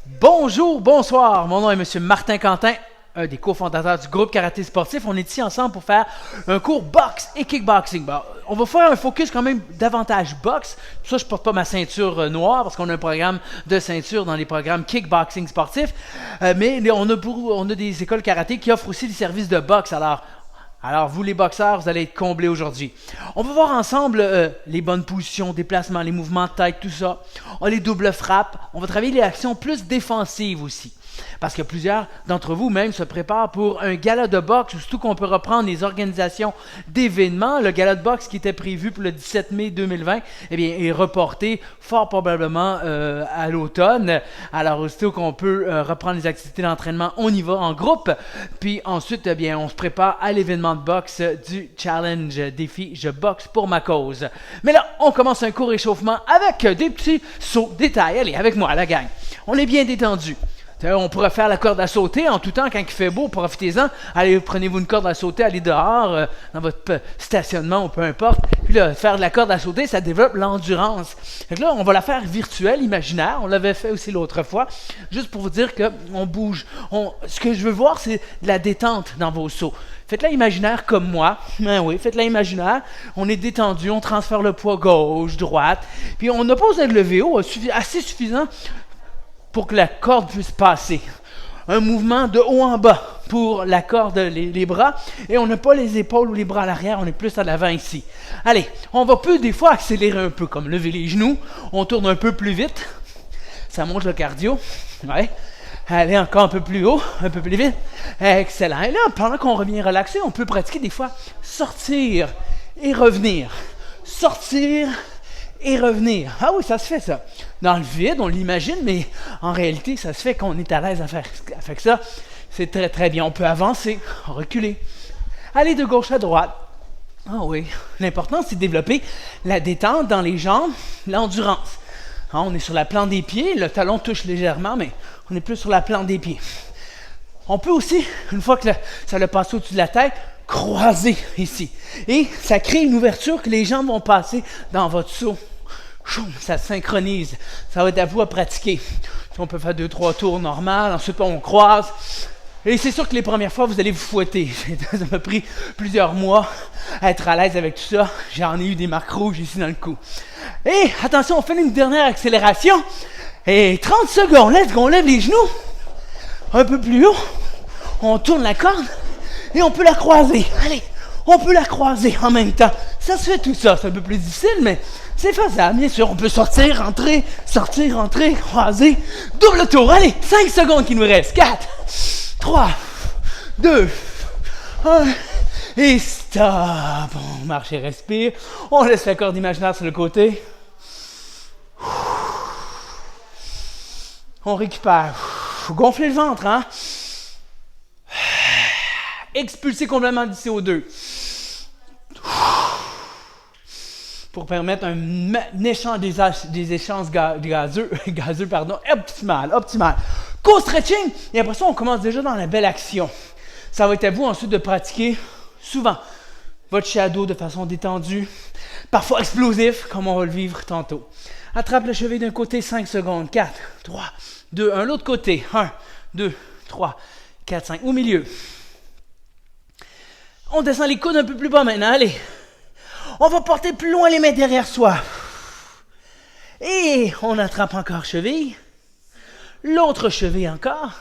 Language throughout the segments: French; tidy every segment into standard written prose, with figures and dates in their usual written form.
Bonjour, bonsoir, mon nom est M. Martin Quentin, un des cofondateurs du groupe Karaté Sportif. On est ici ensemble pour faire un cours boxe et kickboxing. Bon, on va faire un focus quand même davantage boxe. Pour ça, je ne porte pas ma ceinture noire parce qu'on a un programme de ceinture dans les programmes kickboxing sportifs. Mais on a des écoles karaté qui offrent aussi des services de boxe. Alors, vous les boxeurs, vous allez être comblés aujourd'hui. On va voir ensemble les bonnes positions, déplacements, les mouvements de tête, tout ça. On a les doubles frappes. On va travailler les actions plus défensives aussi. Parce que plusieurs d'entre vous même se préparent pour un gala de boxe, surtout qu'on peut reprendre les organisations d'événements. Le gala de boxe qui était prévu pour le 17 mai 2020 est reporté fort probablement à l'automne. Alors, aussitôt qu'on peut reprendre les activités d'entraînement, on y va en groupe. Puis ensuite, on se prépare à l'événement de boxe du challenge défi « Je boxe pour ma cause ». Mais là, on commence un court échauffement avec des petits sauts détails. Allez, avec moi, la gang. On est bien détendu. On pourrait faire la corde à sauter en tout temps quand il fait beau, profitez-en. Allez, prenez-vous une corde à sauter, allez dehors, dans votre stationnement ou peu importe. Puis là, faire de la corde à sauter, ça développe l'endurance. Fait que là, on va la faire virtuelle, imaginaire. On l'avait fait aussi l'autre fois, juste pour vous dire qu'on bouge. Ce que je veux voir, c'est de la détente dans vos sauts. Faites-la imaginaire comme moi. Oui, faites-la imaginaire. On est détendu, on transfère le poids gauche, droite. Puis on n'a pas besoin de lever haut, assez suffisant pour que la corde puisse passer. Un mouvement de haut en bas pour la corde, les bras. Et on n'a pas les épaules ou les bras à l'arrière, on est plus à l'avant ici. Allez, on va des fois accélérer un peu, comme lever les genoux. On tourne un peu plus vite. Ça monte le cardio. Ouais. Allez, encore un peu plus haut, un peu plus vite. Excellent. Et là, pendant qu'on revient relaxé, on peut pratiquer des fois sortir et revenir. Sortir et revenir. Ah oui, ça se fait ça. Dans le vide, on l'imagine, mais en réalité, ça se fait qu'on est à l'aise à faire ça. C'est très très bien. On peut avancer, reculer, aller de gauche à droite. Ah oui, l'important c'est de développer la détente dans les jambes, l'endurance. On est sur la plante des pieds, le talon touche légèrement, mais on est plus sur la plante des pieds. On peut aussi, une fois que ça le passe au-dessus de la tête, croiser ici. Et ça crée une ouverture que les jambes vont passer dans votre saut. Ça se synchronise. Ça va être à vous à pratiquer. On peut faire 2-3 tours normales. Ensuite, on croise. Et c'est sûr que les premières fois, vous allez vous fouetter. Ça m'a pris plusieurs mois à être à l'aise avec tout ça. J'en ai eu des marques rouges ici dans le cou. Et attention, on fait une dernière accélération. Et 30 secondes. Let's go. On lève les genoux. Un peu plus haut. On tourne la corde. Et on peut la croiser. Allez, on peut la croiser en même temps. Ça se fait tout ça. C'est un peu plus difficile, mais c'est faisable. Bien sûr, on peut sortir, rentrer, croiser. Double tour. Allez, 5 secondes qui nous restent. 4, 3, 2, 1. Et stop. On marche et respire. On laisse la corde imaginaire sur le côté. On récupère. Gonfler le ventre, hein? Expulser complètement du CO2 pour permettre un échange des échanges gazeux optimal. Co-stretching, et après ça, on commence déjà dans la belle action. Ça va être à vous ensuite de pratiquer souvent votre shadow de façon détendue, parfois explosif, comme on va le vivre tantôt. Attrape le cheville d'un côté, 5 secondes, 4, 3, 2, 1, l'autre côté, 1, 2, 3, 4, 5, au milieu. On descend les coudes un peu plus bas maintenant, allez. On va porter plus loin les mains derrière soi. Et on attrape encore cheville. L'autre cheville encore.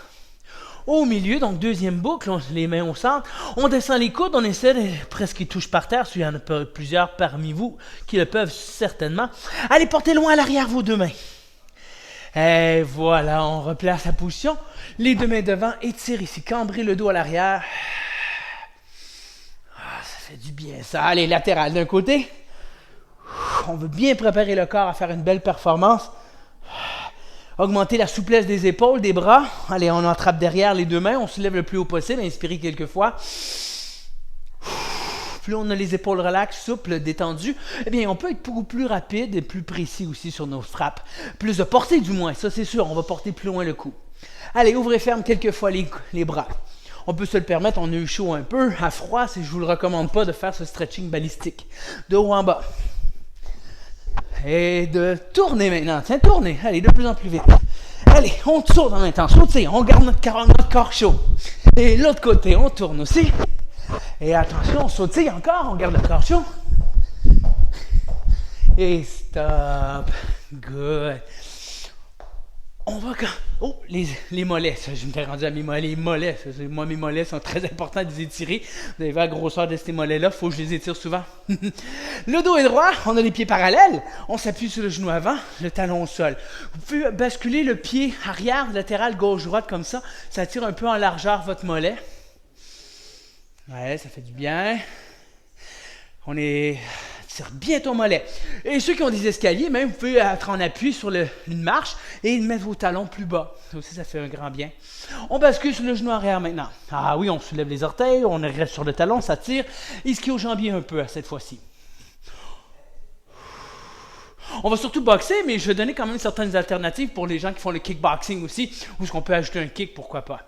Au milieu, donc deuxième boucle, les mains au centre. On descend les coudes, on essaie de presque qu'ils touchent par terre. Il y en a plusieurs parmi vous qui le peuvent certainement. Allez, portez loin à l'arrière vos deux mains. Et voilà, on replace la position. Les deux mains devant, étire ici, cambrez le dos à l'arrière. Ça fait du bien ça. Allez, latéral d'un côté. On veut bien préparer le corps à faire une belle performance. Augmenter la souplesse des épaules, des bras. Allez, on attrape derrière les deux mains. On se lève le plus haut possible. Inspirez quelques fois. Plus on a les épaules relaxes, souples, détendues, on peut être beaucoup plus rapide et plus précis aussi sur nos frappes. Plus de portée du moins, ça c'est sûr. On va porter plus loin le cou. Allez, ouvrez ferme quelques fois les bras. On peut se le permettre, on a eu chaud un peu, à froid, je ne vous le recommande pas de faire ce stretching balistique. De haut en bas. Et de tourner maintenant. Tiens, tournez. Allez, de plus en plus vite. Allez, on tourne en même temps. Sautez, on garde notre corps chaud. Et l'autre côté, on tourne aussi. Et attention, on sautille encore, on garde le corps chaud. Et stop. Good. On va quand... Oh, les mollets. Ça, je m'étais rendu à mes mollets. Les mollets, ça, moi, mes mollets sont très importants à les étirer. Vous avez vu la grosseur de ces mollets-là, il faut que je les étire souvent. Le dos est droit, on a les pieds parallèles. On s'appuie sur le genou avant, le talon au sol. Vous pouvez basculer le pied arrière, latéral, gauche-droite comme ça. Ça tire un peu en largeur votre mollet. Ouais, ça fait du bien. On tire bien ton mollet. Et ceux qui ont des escaliers, même, vous pouvez être en appui sur une marche et mettre vos talons plus bas. Ça aussi, ça fait un grand bien. On bascule sur le genou arrière maintenant. Ah oui, on soulève les orteils, on reste sur le talon, ça tire. Ischio-jambier un peu cette fois-ci. On va surtout boxer, mais je vais donner quand même certaines alternatives pour les gens qui font le kickboxing aussi, ou est-ce qu'on peut ajouter un kick, pourquoi pas.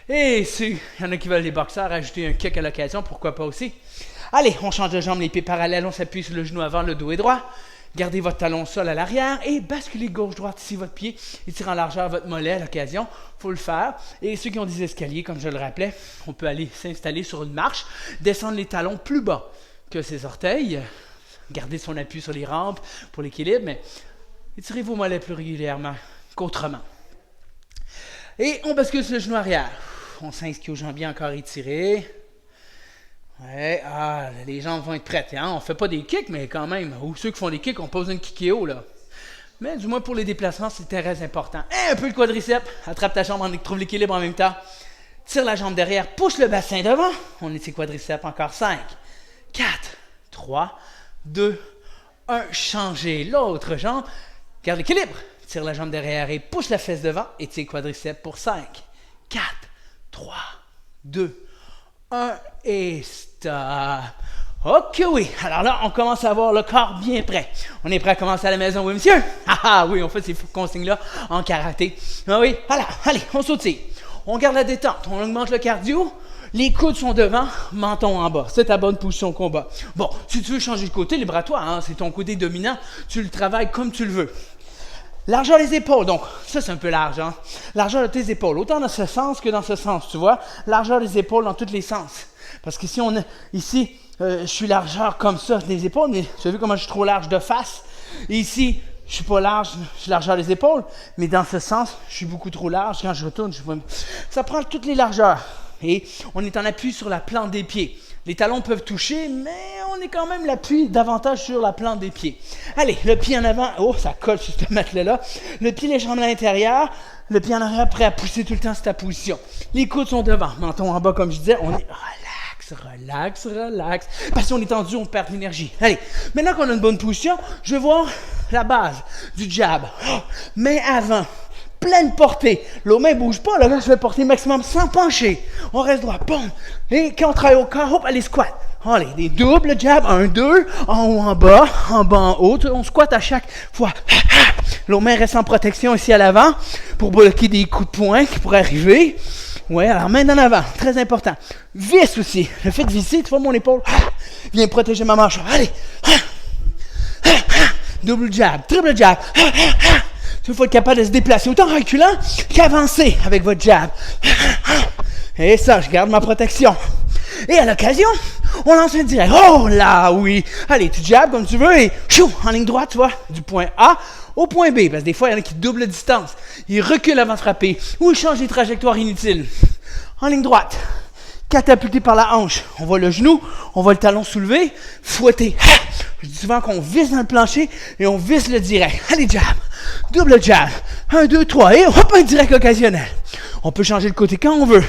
Et il y en a qui veulent les boxeurs ajouter un kick à l'occasion, pourquoi pas aussi. Allez, on change de jambe, les pieds parallèles, on s'appuie sur le genou avant, le dos est droit. Gardez votre talon au sol à l'arrière et basculez gauche-droite ici votre pied. Étirez en largeur votre mollet à l'occasion. Il faut le faire. Et ceux qui ont des escaliers, comme je le rappelais, on peut aller s'installer sur une marche, descendre les talons plus bas que ses orteils. Gardez son appui sur les rampes pour l'équilibre, mais étirez vos mollets plus régulièrement qu'autrement. Et on bascule sur le genou arrière. On s'inscrit aux jambiers encore étirés. Ouais, les jambes vont être prêtes. Hein? On ne fait pas des kicks, mais quand même, ou ceux qui font des kicks, on pose une kikéo, là. Mais du moins pour les déplacements, c'est très important. Et un peu le quadriceps. Attrape ta jambe, trouve l'équilibre en même temps. Tire la jambe derrière, pousse le bassin devant. On est ses quadriceps, encore 5, 4, 3, 2, 1. Changez l'autre jambe. Garde l'équilibre. Tire la jambe derrière et pousse la fesse devant. Et tire quadriceps pour 5, 4, 3, 2, 1 et stop. Ok, oui. Alors là, on commence à avoir le corps bien prêt. On est prêt à commencer à la maison, oui, monsieur? Ah oui, on fait ces consignes-là en karaté. Ah oui, voilà. Allez, on sautille. On garde la détente. On augmente le cardio. Les coudes sont devant, menton en bas. C'est ta bonne position combat. Bon, si tu veux changer de côté, libre à toi. Hein, c'est ton côté dominant. Tu le travailles comme tu le veux. Largeur des épaules, donc ça c'est un peu large, hein? Largeur de tes épaules, autant dans ce sens que dans ce sens, tu vois? Largeur des épaules dans tous les sens. Parce que si on a, ici, je suis largeur comme ça des épaules, mais tu as vu comment je suis trop large de face? Et ici, je suis pas large, je suis largeur des épaules, mais dans ce sens, je suis beaucoup trop large. Quand je retourne, ça prend toutes les largeurs. Et on est en appui sur la plante des pieds. Les talons peuvent toucher, mais on est quand même l'appui davantage sur la plante des pieds. Allez, le pied en avant. Oh, ça colle sur ce matelas-là. Le pied, les jambes à l'intérieur. Le pied en arrière, prêt à pousser tout le temps sur ta position. Les coudes sont devant. Menton en bas, comme je disais. On est relax. Parce qu'on est tendu, on perd de l'énergie. Allez, maintenant qu'on a une bonne position, je vais voir la base du jab. Main avant. Pleine portée. L'autre main ne bouge pas. Là, je vais porter maximum sans pencher. On reste droit. Boum. Et quand on travaille au corps, hop, allez, squat. Allez, des doubles jabs. 1, 2. En haut, en bas, en haut. On squatte à chaque fois. L'autre main reste en protection ici à l'avant pour bloquer des coups de poing qui pourraient arriver. Ouais, alors main en avant. Très important. Vis aussi. Le fait de visser, tu vois mon épaule. Viens protéger ma mâchoire. Allez. Double jab. Triple jab. Il faut être capable de se déplacer autant en reculant qu'avancer avec votre jab. Et ça, je garde ma protection. Et à l'occasion, on lance un direct. Oh là, oui. Allez, tu jabs comme tu veux et chou, en ligne droite, tu vois, du point A au point B. Parce que des fois, il y en a qui doublent la distance. Ils reculent avant de frapper ou ils changent les trajectoires inutiles. En ligne droite. Catapulté par la hanche. On voit le genou, on voit le talon soulevé, fouetté. Je dis souvent qu'on visse dans le plancher et on visse le direct. Allez, jab. Double jab. 1, 2, 3. Et hop, un direct occasionnel. On peut changer le côté quand on veut.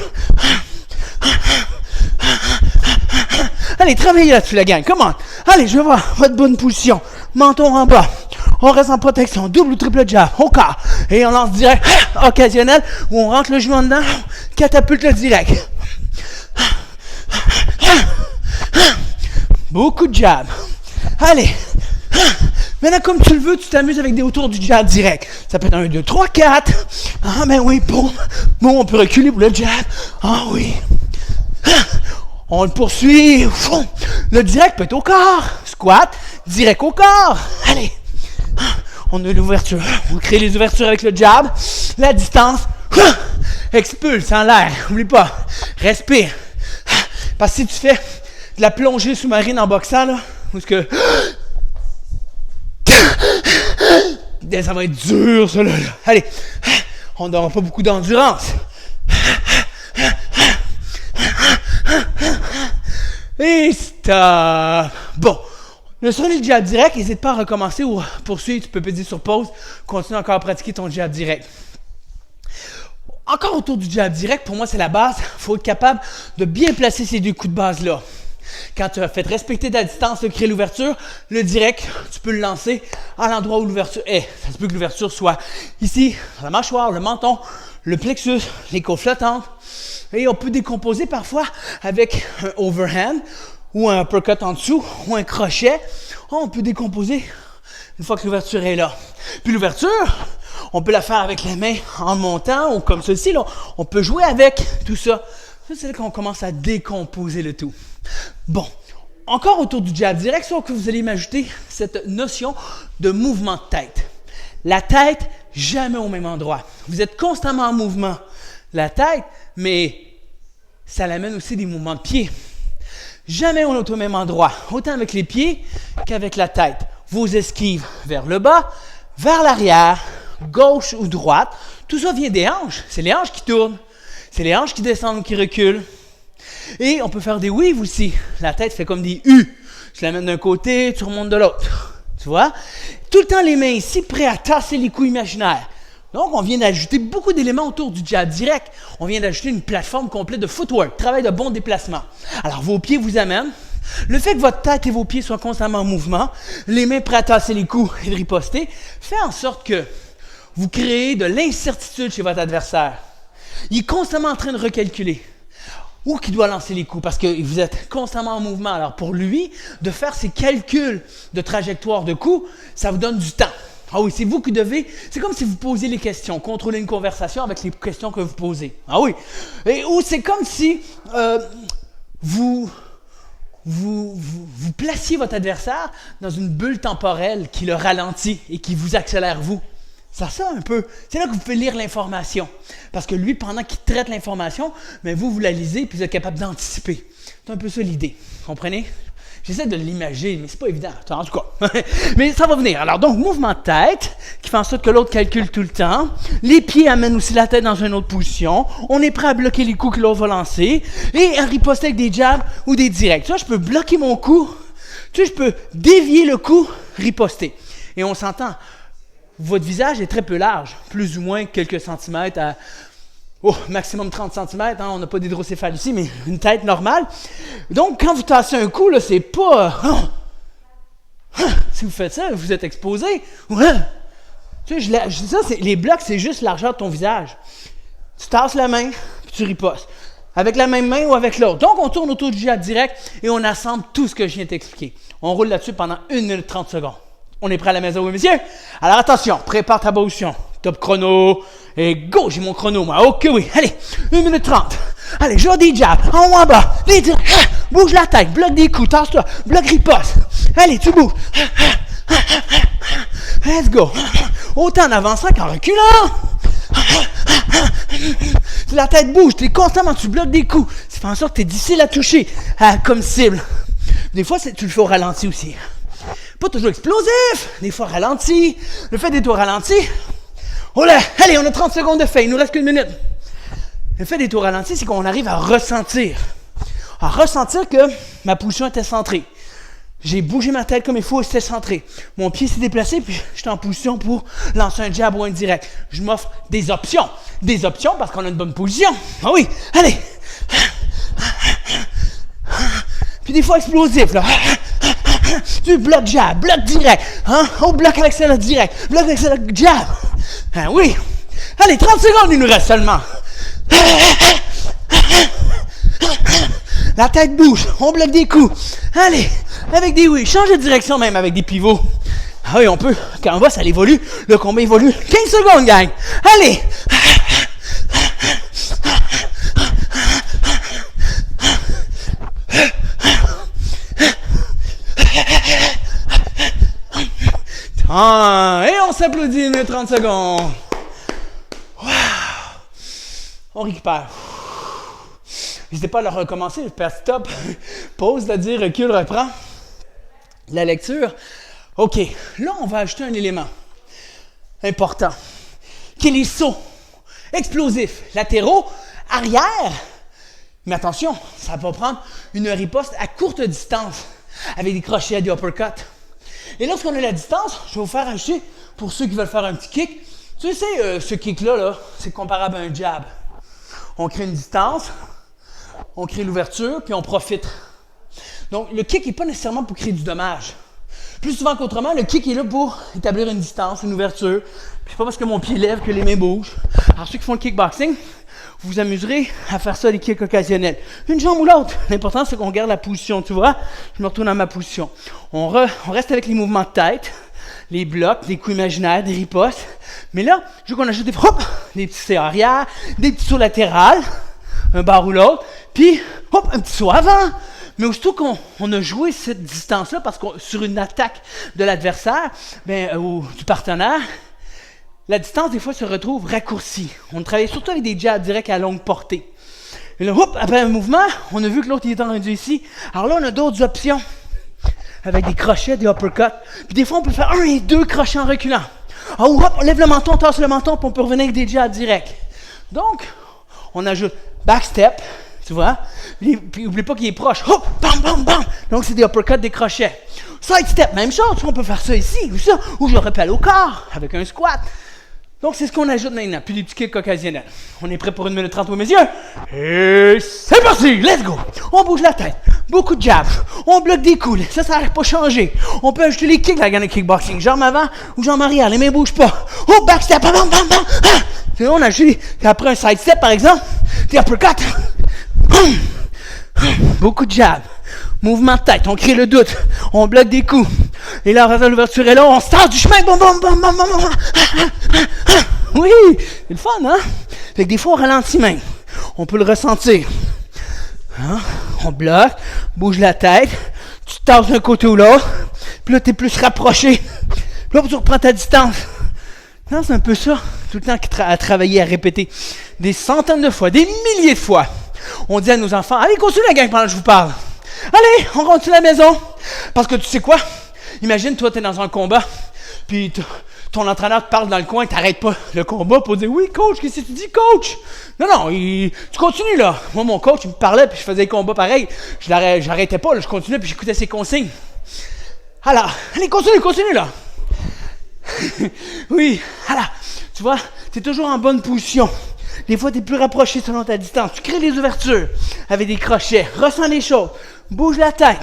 Allez, travaillez là-dessus, la gang. Come on. Allez, je veux voir votre bonne position. Menton en bas. On reste en protection. Double ou triple jab. Au corps. Et on lance direct occasionnel où on rentre le genou en dedans. Catapulte le direct. Beaucoup de jab. Allez. Maintenant, comme tu le veux, tu t'amuses avec des autours du jab direct. Ça peut être 1, 2, 3, 4. Ah, ben oui, boum. Bon, on peut reculer pour le jab. Ah oui. On le poursuit. Le direct peut être au corps. Squat, direct au corps. Allez. On a l'ouverture. On crée les ouvertures avec le jab. La distance. Expulse en l'air. N'oublie pas. Respire. Parce que si tu fais de la plongée sous-marine en boxant, là, où est-ce que... ça va être dur, ça, là. Allez. On n'aura pas beaucoup d'endurance. Et stop. Bon. Sur le jab direct, n'hésite pas à recommencer ou poursuivre. Tu peux peser sur pause. Continue encore à pratiquer ton jab direct. Encore autour du jab direct, pour moi, c'est la base. Il faut être capable de bien placer ces deux coups de base-là. Quand tu as fait respecter ta distance, créer l'ouverture, le direct, tu peux le lancer à l'endroit où l'ouverture est. Ça se peut que l'ouverture soit ici, la mâchoire, le menton, le plexus, les côtes flottantes. Et on peut décomposer parfois avec un overhand ou un uppercut en dessous ou un crochet. On peut décomposer une fois que l'ouverture est là. Puis l'ouverture, on peut la faire avec les mains en montant ou comme ceci. Là. On peut jouer avec tout ça. Ça, c'est là qu'on commence à décomposer le tout. Bon, encore autour du jab direct, sauf que vous allez m'ajouter cette notion de mouvement de tête. La tête, jamais au même endroit. Vous êtes constamment en mouvement. La tête, mais ça l'amène aussi des mouvements de pied. Jamais on est au même endroit, autant avec les pieds qu'avec la tête. Vos esquives vers le bas, vers l'arrière, gauche ou droite. Tout ça vient des hanches. C'est les hanches qui tournent. C'est les hanches qui descendent ou qui reculent. Et on peut faire des weaves aussi. La tête fait comme des U. Tu l'amènes d'un côté, tu remontes de l'autre. Tu vois? Tout le temps les mains ici, prêts à tasser les coups imaginaires. Donc, on vient d'ajouter beaucoup d'éléments autour du jab direct. On vient d'ajouter une plateforme complète de footwork, travail de bon déplacement. Alors, vos pieds vous amènent. Le fait que votre tête et vos pieds soient constamment en mouvement, les mains prêtes à tasser les coups et de riposter, fait en sorte que vous créez de l'incertitude chez votre adversaire. Il est constamment en train de recalculer. Où qu'il doit lancer les coups, parce que vous êtes constamment en mouvement. Alors, pour lui, de faire ses calculs de trajectoire de coups, ça vous donne du temps. Ah oui, c'est vous qui devez... C'est comme si vous posiez les questions, contrôler une conversation avec les questions que vous posez. Ah oui. Ou c'est comme si vous placiez votre adversaire dans une bulle temporelle qui le ralentit et qui vous accélère vous. C'est ça un peu. C'est là que vous pouvez lire l'information. Parce que lui, pendant qu'il traite l'information, mais vous la lisez et vous êtes capable d'anticiper. C'est un peu ça l'idée. Comprenez? J'essaie de l'imaginer, mais c'est pas évident. En tout cas. Mais ça va venir. Alors, donc, mouvement de tête qui fait en sorte que l'autre calcule tout le temps. Les pieds amènent aussi la tête dans une autre position. On est prêt à bloquer les coups que l'autre va lancer. Et à riposter avec des jabs ou des directs. Tu vois, je peux bloquer mon coup. Tu sais, je peux dévier le coup, riposter. Et on s'entend. Votre visage est très peu large, plus ou moins quelques centimètres à maximum 30 cm. Hein, on n'a pas d'hydrocéphale ici, mais une tête normale. Donc, quand vous tassez un coup, là, c'est pas... si vous faites ça, vous êtes exposé. Tu sais, les blocs, c'est juste la largeur de ton visage. Tu tasses la main, puis tu ripostes. Avec la même main ou avec l'autre. Donc, on tourne autour du jab direct et on assemble tout ce que je viens de t'expliquer. On roule là-dessus pendant 1 minute 30 secondes. On est prêt à la maison, oui, monsieur? Alors, attention, prépare ta position. Top chrono. Et go, j'ai mon chrono, moi. OK, oui. Allez, 1 minute 30. Allez, je vois des jabs. En haut, en bas. Bouge la tête. Bloque des coups. Tasse-toi. Bloque riposte. Allez, tu bouges. Let's go. Autant en avançant qu'en reculant. La tête bouge. Tu es constamment. Tu bloques des coups. Ça fait en sorte que tu es difficile à toucher comme cible. Des fois, tu le fais au ralenti aussi. Pas toujours explosif, des fois ralenti. Le fait d'être au ralenti, oh là, allez, on a 30 secondes de fait, il nous reste qu'une minute. Le fait d'être au ralenti, c'est qu'on arrive à ressentir que ma position était centrée. J'ai bougé ma tête comme il faut et c'était centré. Mon pied s'est déplacé, puis j'étais en position pour lancer un jab ou un direct. Je m'offre des options. Des options parce qu'on a une bonne position. Ah oui, allez. Puis des fois explosif, là. Tu bloques jab, bloc direct. Hein? On bloque avec ça le direct. Bloque avec ça le jab. Hein, oui. Allez, 30 secondes, il nous reste seulement. La tête bouge. On bloque des coups. Allez, avec des oui. Change de direction même avec des pivots. Ah oui, on peut. Quand on va, ça évolue. Le combat évolue. 15 secondes, gang. Allez. Et on s'applaudit 1 minute 30 secondes. Wow. On récupère. N'hésitez pas à le recommencer, faire stop, pause, c'est-à-dire recule, reprend. La lecture. OK, là, on va ajouter un élément important, qui est les sauts explosifs, latéraux, arrière. Mais attention, ça va prendre une riposte à courte distance, avec des crochets, des uppercuts. Et lorsqu'on a la distance, je vais vous faire ajouter, pour ceux qui veulent faire un petit kick, tu sais, ce kick-là, c'est comparable à un jab. On crée une distance, on crée l'ouverture, puis on profite. Donc, le kick n'est pas nécessairement pour créer du dommage. Plus souvent qu'autrement, le kick est là pour établir une distance, une ouverture. Puis c'est pas parce que mon pied lève que les mains bougent. Alors, ceux qui font le kickboxing, vous vous amuserez à faire ça, des kicks occasionnels. Une jambe ou l'autre. L'important, c'est qu'on garde la position, tu vois. Je me retourne dans ma position. On reste avec les mouvements de tête, les blocs, des coups imaginaires, des ripostes. Mais là, je veux qu'on ajoute des petits sauts arrière, des petits sauts latérales, un bar ou l'autre, puis un petit saut avant. Mais aussitôt qu'on a joué cette distance-là, parce que sur une attaque de l'adversaire, ou du partenaire, la distance, des fois, se retrouve raccourcie. On travaille surtout avec des jabs directs à longue portée. Et là, après un mouvement, on a vu que l'autre il est rendu ici. Alors là, on a d'autres options. Avec des crochets, des uppercuts. Puis des fois, on peut faire 1 et 2 crochets en reculant. On lève le menton, on tasse le menton, puis on peut revenir avec des jabs directs. Donc, on ajoute backstep, tu vois. Puis n'oublie pas qu'il est proche. Hop, bam, bam, bam. Donc, c'est des uppercuts, des crochets. Side step, même chose. On peut faire ça ici, ou ça. Ou je le rappelle au corps, avec un squat. Donc, c'est ce qu'on ajoute maintenant. Puis des petits kicks occasionnels. On est prêt pour 1 minute 30, mes yeux? Et c'est parti! Let's go! On bouge la tête. Beaucoup de jabs. On bloque des coudes. Ça n'arrête pas de changer. On peut ajouter les kicks, la gamme de kickboxing. Jambes avant ou jambes arrière. Les mains ne bougent pas. Oh, backstep. Bam, bam, bam. On ajoute, après un side step, par exemple, des uppercuts. Beaucoup de jabs. Mouvement de tête. On crée le doute. On bloque des coups. Et là, l'ouverture est là. On se tasse du chemin. Bam, bam, bam, bam, bam. Oui, c'est le fun, hein? Fait que des fois, on ralentit même. On peut le ressentir. Hein? On bloque, bouge la tête, tu te tasses d'un côté ou l'autre, puis là, tu es plus rapproché. Puis là, tu reprends ta distance. Non, c'est un peu ça, tout le temps à travailler, à répéter. Des centaines de fois, des milliers de fois. On dit à nos enfants, allez, continue la gang pendant que je vous parle. Allez, on continue la maison. Parce que tu sais quoi? Imagine, toi, tu es dans un combat, puis ton entraîneur te parle dans le coin, tu n'arrêtes pas le combat pour dire « Oui, coach, qu'est-ce que tu dis, coach? » Non, tu continues, là. Moi, mon coach, il me parlait, puis je faisais le combat pareil. Je n'arrêtais pas, là, je continuais, puis j'écoutais ses consignes. Alors, allez, continue, là. Oui, alors, tu vois, tu es toujours en bonne position. Des fois, tu es plus rapproché selon ta distance. Tu crées des ouvertures avec des crochets. Ressens les choses. Bouge la tête.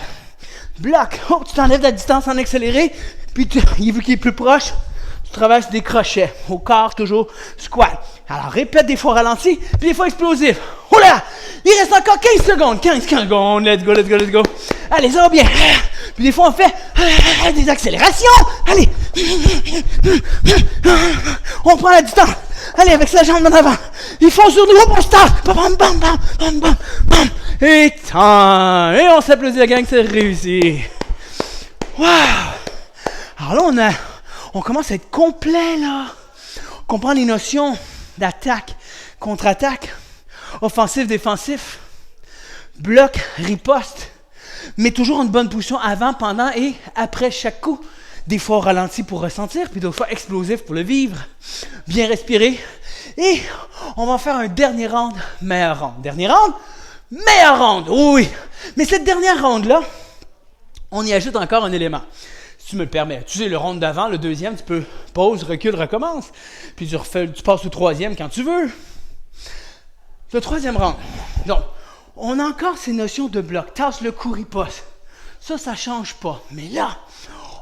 Bloque. Oh, tu t'enlèves la distance en accéléré, puis vu qu'il est plus proche, tu traverses des crochets. Au corps, toujours squat. Alors, répète des fois ralenti, puis des fois explosif. Oh là! Il reste encore 15 secondes. 15 secondes. Let's go. Allez, ça va bien. Puis des fois, on fait des accélérations. Allez. On prend la distance. Allez, avec sa jambe en avant. Ils font sur nous. On start. Bam, bam, bam, bam, bam, bam. Et time. Et on s'applaudit, la gang, c'est réussi. Wow! Alors là, on commence à être complet, là. On comprend les notions d'attaque, contre-attaque, offensif, défensif, bloc, riposte, mais toujours une bonne position avant, pendant et après chaque coup. Des fois ralenti pour ressentir, puis d'autres fois explosif pour le vivre. Bien respirer. Et on va faire un dernier round, meilleur round. Dernier round, meilleur round. Oui. Mais cette dernière round-là, on y ajoute encore un élément. Si tu me le permets. Tu sais, le round d'avant, le deuxième, tu peux pause, recule, recommence. Puis tu passes au troisième quand tu veux. Le troisième round. Donc, on a encore ces notions de bloc. Tasse le coup, riposte. Ça ne change pas. Mais là,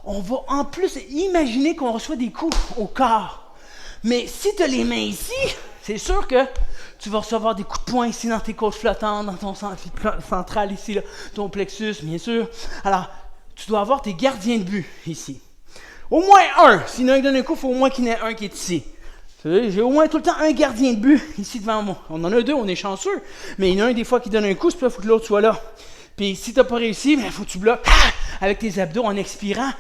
on va en plus imaginer qu'on reçoit des coups au corps. Mais si tu as les mains ici, c'est sûr que tu vas recevoir des coups de poing ici dans tes côtes flottantes, dans ton central ici, là, ton plexus, bien sûr. Alors, tu dois avoir tes gardiens de but ici. Au moins un. S'il y en a un qui donne un coup, il faut au moins qu'il y en ait un qui est ici. J'ai au moins tout le temps un gardien de but ici devant moi. On en a deux, on est chanceux. Mais il y en a un des fois qui donne un coup, c'est pas il faut que l'autre soit là. Puis si tu n'as pas réussi, il faut que tu bloques avec tes abdos en expirant.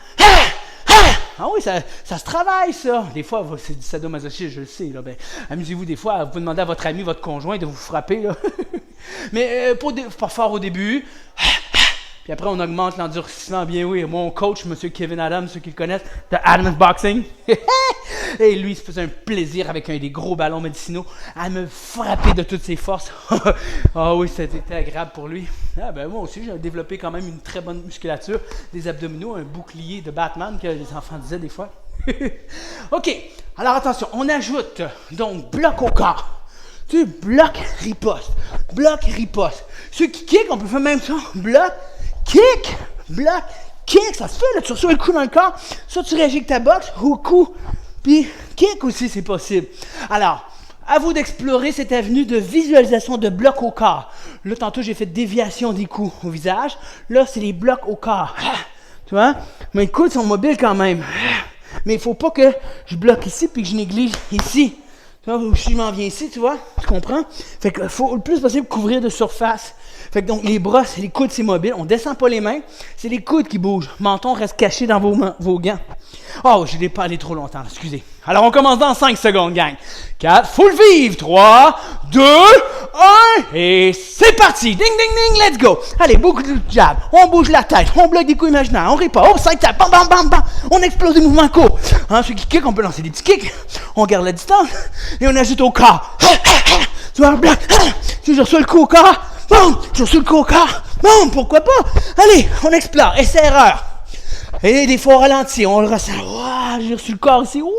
Ah oui, ça se travaille, ça. Des fois, c'est du sadomasochisme, je le sais. Là. Ben, amusez-vous des fois, vous demandez à votre ami, votre conjoint de vous frapper. Là. Mais pas fort au début. Puis après, on augmente l'endurcissement. Bien oui, mon coach, M. Kevin Adams, ceux qui le connaissent, de Adams Boxing. Et lui, il se faisait un plaisir avec des gros ballons médicinaux à me frapper de toutes ses forces. Ah oui, c'était agréable pour lui. Ah ben moi aussi, j'ai développé quand même une très bonne musculature, des abdominaux, un bouclier de Batman que les enfants disaient des fois. OK, alors attention, on ajoute donc bloc au corps. Tu sais, bloc, riposte. Bloc, riposte. Ceux qui kick, on peut faire même ça. Bloc, kick, bloc, kick. Ça se fait, là, tu reçois le coup dans le corps. Soit tu réagis avec ta boxe, ou coup. Puis kick aussi, c'est possible. Alors, à vous d'explorer cette avenue de visualisation de blocs au corps. Là, tantôt, j'ai fait déviation des coups au visage. Là, c'est les blocs au corps. Tu vois? Mes coudes sont mobiles quand même. Mais il ne faut pas que je bloque ici puis que je néglige ici. Tu vois, si je m'en viens ici, tu vois? Tu comprends? Fait qu'il faut le plus possible couvrir de surface. Fait que donc, les bras, les coudes, c'est mobile. On ne descend pas les mains. C'est les coudes qui bougent. Le menton reste caché dans vos gants. Oh, je n'ai pas allé trop longtemps, excusez. Alors, on commence dans 5 secondes, gang. 4, full vive. 3, 2, 1, et c'est parti. Ding, ding, ding, let's go. Allez, beaucoup de jab. On bouge la tête. On bloque des coups imaginaires. On rit pas. Oh, 5 taps. Bam, bam, bam, bam. On explose des mouvements courts. Hein, ceux qui kick, on peut lancer des petits kicks. On garde la distance. Et on ajoute au corps. Tu vois, bloc. Si je reçois le coup au corps. Boum, je reçois le coup au corps. Boum, pourquoi pas. Allez, on explore. Essai-erreur. Et des fois, on ralentit, on le ressent. Wow, j'ai reçu le corps ici. Wow!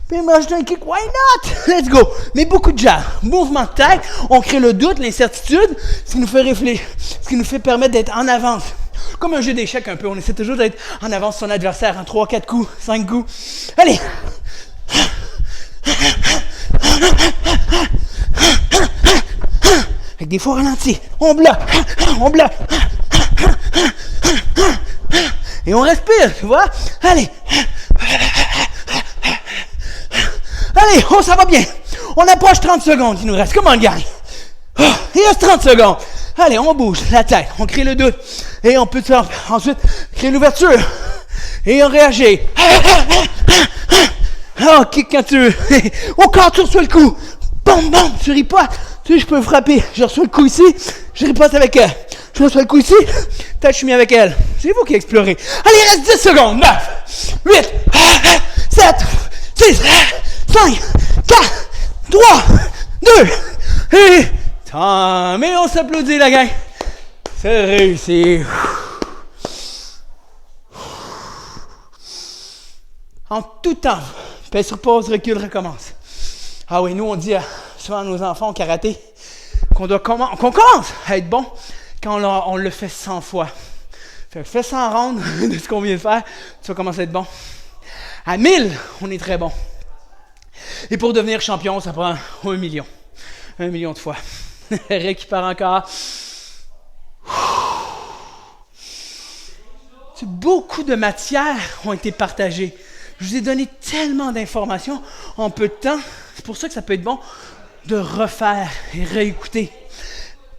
Puis moi, je donne un kick. Why not? Let's go! Mais beaucoup de jab. Mouvement de tête. On crée le doute, l'incertitude, ce qui nous fait réfléchir, ce qui nous fait permettre d'être en avance. Comme un jeu d'échecs un peu. On essaie toujours d'être en avance sur son adversaire en 3, 4 coups, 5 coups. Allez! Avec des fois ralentis. On bloque. On bloque. Et on respire, tu vois? Allez! Allez, oh, ça va bien! On approche 30 secondes, il nous reste. Comment on gagne? Oh, il reste 30 secondes. Allez, on bouge la tête, on crée le doute. Et on peut ensuite créer l'ouverture. Et on réagit. Oh, kick quand tu veux. Au corps, tu reçois le coup. Bam, bam, tu ripotes. Tu sais, je peux frapper. Je reçois le coup ici, je ripote avec elle. Je reçois le coup ici, peut-être je suis mis avec elle. C'est vous qui explorez. Allez, il reste 10 secondes. 9, 8, 7, 6, 5, 4, 3, 2, et temps. Mais on s'applaudit, la gang. C'est réussi. En tout temps, pèse sur pause, recule, recommence. Ah oui, nous, on dit souvent à nos enfants au karaté qu'on commence à être bon quand on le fait 100 fois. Fait que fais 100 rondes de ce qu'on vient de faire, tu vas commencer à être bon. À 1000, on est très bon. Et pour devenir champion, ça prend 1 million. 1 million de fois. Récupère encore. Beaucoup de matières ont été partagées. Je vous ai donné tellement d'informations en peu de temps. C'est pour ça que ça peut être bon de refaire et réécouter.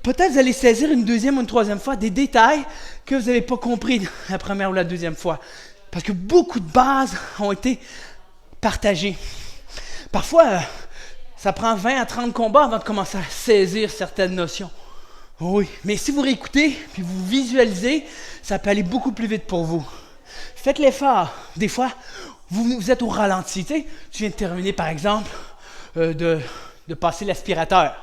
Peut-être vous allez saisir une deuxième ou une troisième fois des détails que vous n'avez pas compris la première ou la deuxième fois. Parce que beaucoup de bases ont été partagées. Parfois, ça prend 20 à 30 combats avant de commencer à saisir certaines notions. Oui, mais si vous réécoutez puis vous visualisez, ça peut aller beaucoup plus vite pour vous. Faites l'effort. Des fois, vous êtes au ralenti. Tu viens de terminer, par exemple, de passer l'aspirateur.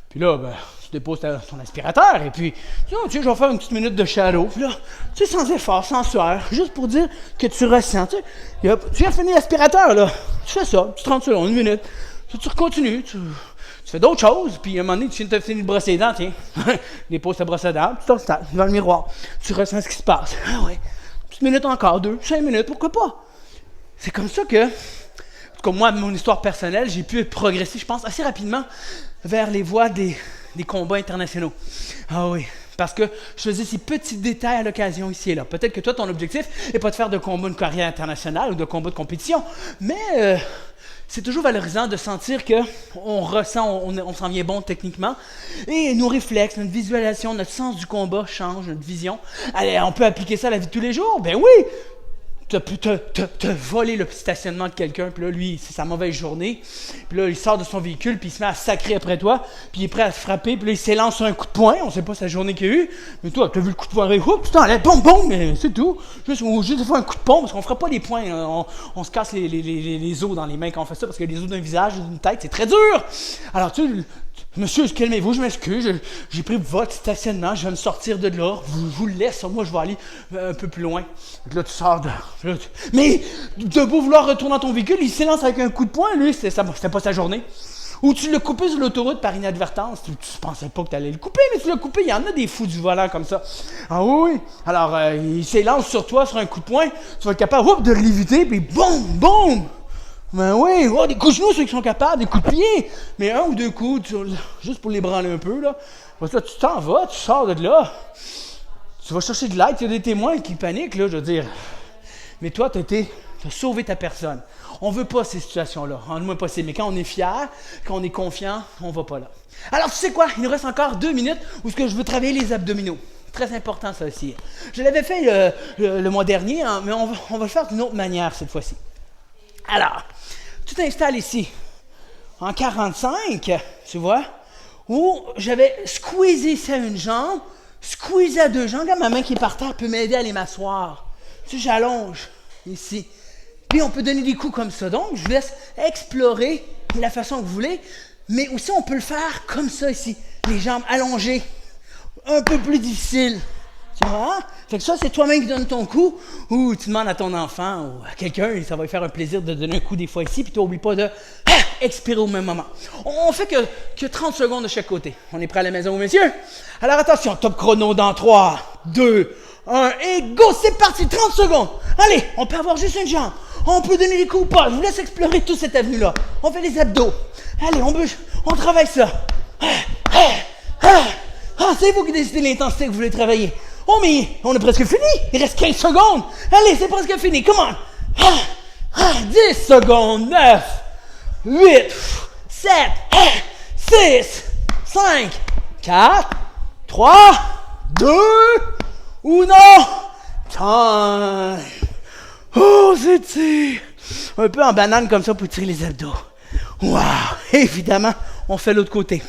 Puis là, tu déposes ton aspirateur et puis, je vais faire une petite minute de shadow. Puis là, tu sais, sans effort, sans sueur, juste pour dire que tu ressens. Tu viens de finir l'aspirateur, là. Tu fais ça, 30 secondes, 1 minute. Tu continues, tu fais d'autres choses, puis à un moment donné, tu viens de finir de brosser les dents, tiens. Dépose ta brosse à dents, tu t'installes devant le miroir. Tu ressens ce qui se passe. Ah ouais. Une petite minute encore, 2, 5 minutes, pourquoi pas? C'est comme ça que, comme moi, mon histoire personnelle, j'ai pu progresser, je pense, assez rapidement vers les voies des combats internationaux. Ah oui, parce que je faisais ces petits détails à l'occasion ici et là. Peut-être que toi, ton objectif n'est pas de faire de combat, une carrière internationale ou de combat de compétition, mais c'est toujours valorisant de sentir qu'on ressent, on s'en vient bon techniquement, et nos réflexes, notre visualisation, notre sens du combat change, notre vision. Allez, on peut appliquer ça à la vie de tous les jours? Ben oui! t'as pu te voler le stationnement de quelqu'un, puis là, lui, c'est sa mauvaise journée, puis là, il sort de son véhicule, puis il se met à sacrer après toi, puis il est prêt à te frapper, puis là, il s'élance sur un coup de poing, on sait pas sa journée qu'il a eu, mais toi, t'as vu le coup de poing, oups, tu t'enlèves, boum, boum, mais c'est tout. Juste faire un coup de poing, parce qu'on fera pas des poings, on se casse les os dans les mains quand on fait ça, parce que les os d'un visage, d'une tête, c'est très dur. Alors, monsieur, calmez-vous, je m'excuse, j'ai pris votre stationnement, je vais me sortir de là, je vous le laisse, moi je vais aller un peu plus loin. Donc là, tu sors de... Mais, de beau vouloir retourner dans ton véhicule, il s'élance avec un coup de poing, lui, c'était pas sa journée. Ou tu l'as coupé sur l'autoroute par inadvertance, tu pensais pas que tu allais le couper, mais tu l'as coupé, il y en a des fous du volant comme ça. Ah oui, alors il s'élance sur toi sur un coup de poing, tu vas être capable de l'éviter, puis boum, boum! Ben oui, des coups de genoux, ceux qui sont capables, des coups de pied. Mais un ou deux coups, juste pour les branler un peu, là. Parce que tu t'en vas, tu sors de là. Tu vas chercher de l'aide, il y a des témoins qui paniquent, là, je veux dire. Mais toi, tu as sauvé ta personne. On veut pas ces situations-là, en le moins possible. Mais quand on est fier, quand on est confiant, on va pas là. Alors, tu sais quoi? Il nous reste encore 2 minutes où je veux travailler les abdominaux. Très important, ça aussi. Je l'avais fait le mois dernier, hein, mais on va le faire d'une autre manière cette fois-ci. Alors, tu t'installes ici, en 45, tu vois, où j'avais squeezé ça une jambe, squeezé à 2 jambes. Regarde, ma main qui est par terre peut m'aider à aller m'asseoir. Tu sais, j'allonge ici. Puis on peut donner des coups comme ça. Donc, je vous laisse explorer la façon que vous voulez, mais aussi on peut le faire comme ça ici, les jambes allongées, un peu plus difficile. Tu vois? Fait que ça, c'est toi-même qui donnes ton coup, ou tu demandes à ton enfant ou à quelqu'un, et ça va lui faire un plaisir de donner un coup des fois ici, puis tu n'oublies pas de expirer au même moment. On fait que 30 secondes de chaque côté. On est prêt à la maison, messieurs? Alors attention, top chrono dans 3, 2, 1, et go! C'est parti, 30 secondes! Allez, on peut avoir juste une jambe. On peut donner des coups ou pas. Je vous laisse explorer toute cette avenue-là. On fait les abdos. Allez, on travaille ça. C'est vous qui décidez l'intensité que vous voulez travailler. Oh, mais on est presque fini. Il reste 15 secondes. Allez, c'est presque fini. Come on. 10 secondes. 9, 8, 7, 6, 5, 4, 3, 2, ou non. Time. Oh, c'est un peu en banane comme ça pour tirer les abdos. Wow. Évidemment, on fait l'autre côté.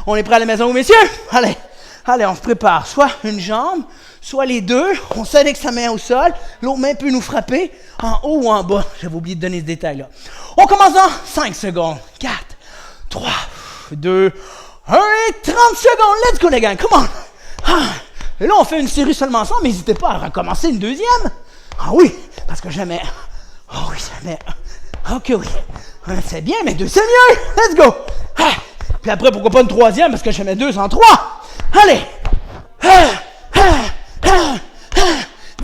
On est prêt à la maison, messieurs? Allez, on se prépare. Soit une jambe, soit les deux. On sait avec sa main au sol. L'autre main peut nous frapper en haut ou en bas. J'avais oublié de donner ce détail-là. On commence dans 5 secondes. 4, 3, 2, 1 et 30 secondes. Let's go, les gars. Come on. Et là, on fait une série seulement ensemble. Mais n'hésitez pas à recommencer une deuxième. Ah oui, parce que jamais. Oh oui, jamais. Ok, oui. C'est bien, mais 2, c'est mieux. Let's go. Puis après, pourquoi pas une troisième, parce que jamais 2 sans 3. Allez! 10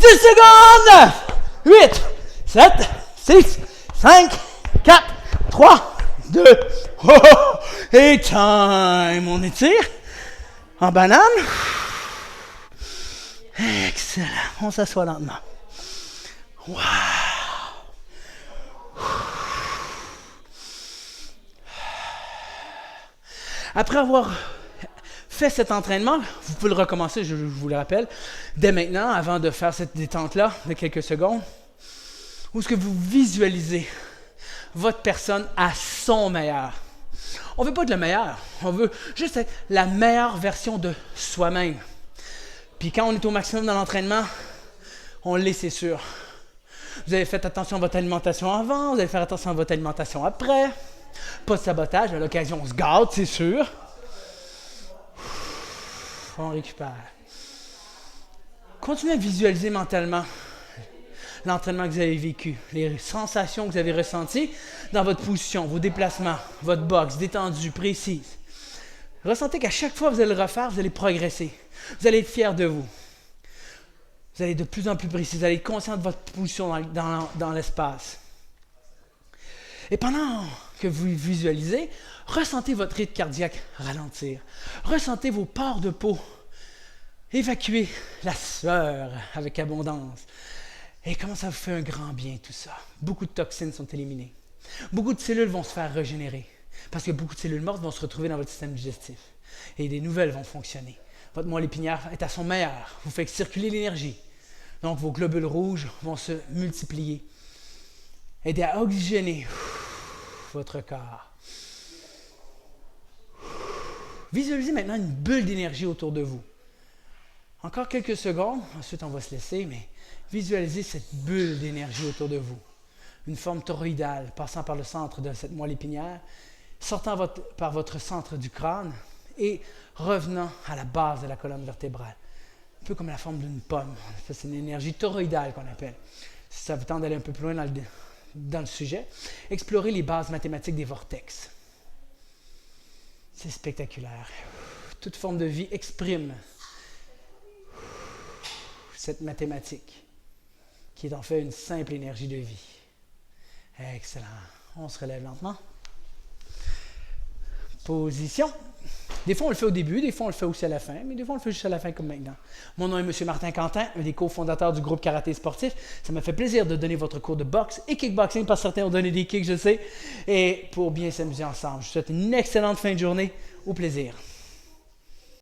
secondes! 8, 7, 6, 5, 4, 3, 2, et time! On étire en banane. Excellent. On s'assoit lentement. Wow! Après avoir fait cet entraînement, vous pouvez le recommencer, je vous le rappelle, dès maintenant, avant de faire cette détente-là de quelques secondes, où est-ce que vous visualisez votre personne à son meilleur. On ne veut pas être le meilleur, on veut juste être la meilleure version de soi-même. Puis quand on est au maximum dans l'entraînement, on l'est, c'est sûr. Vous avez fait attention à votre alimentation avant, vous allez faire attention à votre alimentation après. Pas de sabotage, à l'occasion on se gâte, c'est sûr. On récupère. Continuez à visualiser mentalement l'entraînement que vous avez vécu, les sensations que vous avez ressenties dans votre position, vos déplacements, votre boxe détendue, précise. Ressentez qu'à chaque fois que vous allez le refaire, vous allez progresser. Vous allez être fier de vous. Vous allez être de plus en plus précis. Vous allez être conscient de votre position dans l'espace. Et pendant que vous visualisez, ressentez votre rythme cardiaque ralentir. Ressentez vos pores de peau. Évacuez la sueur avec abondance. Et comment ça vous fait un grand bien tout ça. Beaucoup de toxines sont éliminées. Beaucoup de cellules vont se faire régénérer. Parce que beaucoup de cellules mortes vont se retrouver dans votre système digestif. Et des nouvelles vont fonctionner. Votre moelle épinière est à son meilleur. Vous faites circuler l'énergie. Donc, vos globules rouges vont se multiplier. Aidez à oxygéner votre corps. Visualisez maintenant une bulle d'énergie autour de vous. Encore quelques secondes, ensuite on va se laisser, mais visualisez cette bulle d'énergie autour de vous. Une forme toroïdale passant par le centre de cette moelle épinière, sortant par votre centre du crâne et revenant à la base de la colonne vertébrale. Un peu comme la forme d'une pomme. C'est une énergie toroïdale qu'on appelle. Si ça vous tente d'aller un peu plus loin dans le sujet, explorez les bases mathématiques des vortex. C'est spectaculaire. Toute forme de vie exprime cette mathématique, qui est en fait une simple énergie de vie. Excellent. On se relève lentement. Position. Des fois, on le fait au début, des fois, on le fait aussi à la fin, mais des fois, on le fait juste à la fin comme maintenant. Mon nom est M. Martin Quentin, un des cofondateurs du groupe Karaté Sportif. Ça m'a fait plaisir de donner votre cours de boxe et kickboxing, parce que certains ont donné des kicks, je sais, et pour bien s'amuser ensemble. Je vous souhaite une excellente fin de journée. Au plaisir.